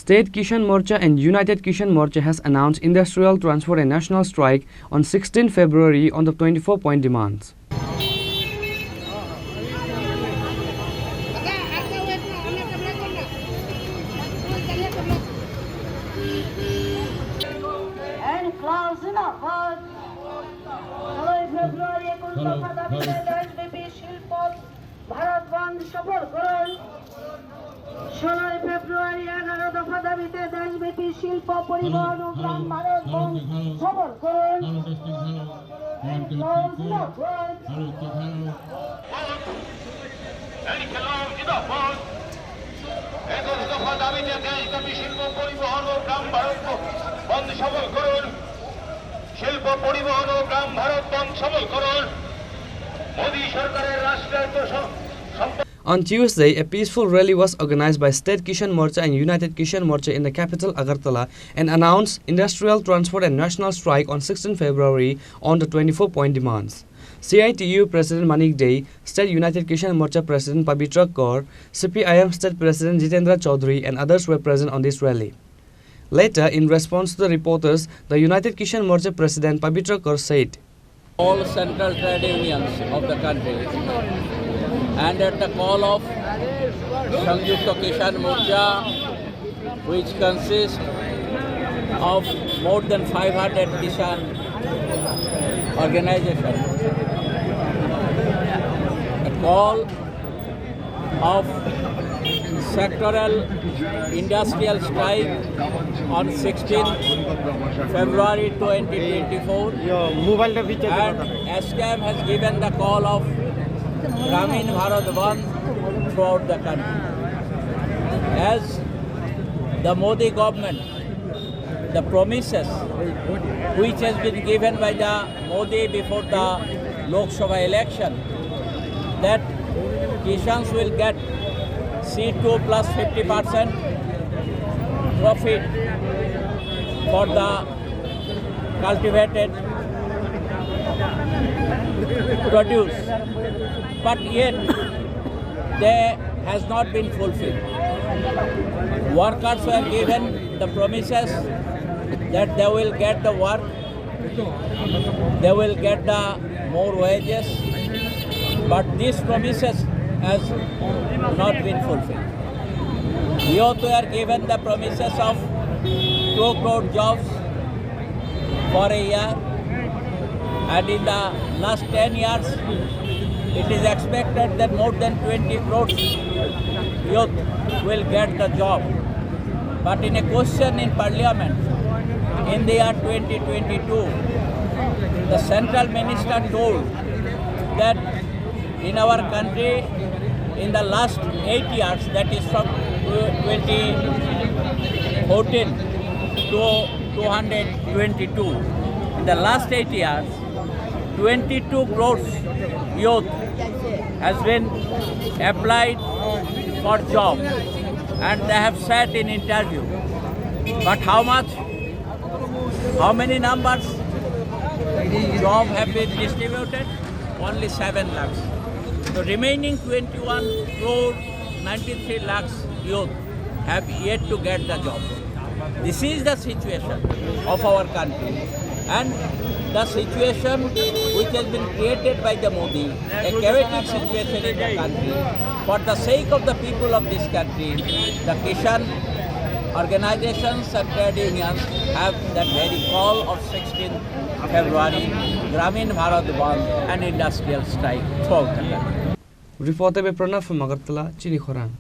State Kishan Morcha and United Kishan Morcha has announced industrial transport and national strike on 16 February on the 24-point demands. ষোলোই ফেব্রুয়ারি 11 দফা দাবিতে দেশব্যাপী শিল্প পরিবহন ও গ্রাম ভারত বন্ধ সফল করুন। শিল্প পরিবহন ও গ্রাম ভারত বন্ধ সফল করুন। মোদী সরকারের রাষ্ট্রায়ত্ত On Tuesday, a peaceful rally was organized by State Kishan Morcha and United Kishan Morcha in the capital Agartala and announced industrial transport and national strike on 16 February on the 24-point demands. CITU President Manik Dey, State United Kishan Morcha President Pabitra Kaur, CPIM State President Jitendra Chaudhary and others were present on this rally. Later, in response to the reporters, the United Kishan Morcha President Pabitra Kaur said, all central trade unions of the country and at the call of Sangyukta Kishan Morcha, which consists of more than 500 Kishan organizations, a call of sectoral industrial strike on 16 February 2024, and SCAM has given the call of Gramin Bharat Bandh throughout the country. As the Modi government, the promises which has been given by the Modi before the Lok Sabha election, that Kishans will get C2 plus 50% profit for the cultivated produce, but yet they has not been fulfilled. Workers were given the promises that they will get the work, they will get the more wages, but these promises has not been fulfilled. Youth were given the promises of 2 crore jobs for a year, and in the last 10 years, it is expected that more than 20 crores youth will get the job. But in a question in Parliament in the year 2022, the central minister told that in our country, in the last 8 years, that is from 2014 to 222, in the last 8 years, 22 crores youth has been applied for job and they have sat in interview. But how much? How many numbers? Job have been distributed? Only 7 lakhs. The remaining 21 crore 93 lakhs youth have yet to get the job. This is the situation of our country, and the situation which has been created by the Modi, a chaotic situation in the country. For the sake of the people of this country, the Kishan organizations and trade unions have that very call of 16th February, Gramin Bharat Bandh and industrial strike throughout the country. Reported by Pranav from Agartala, Chini, Khorang.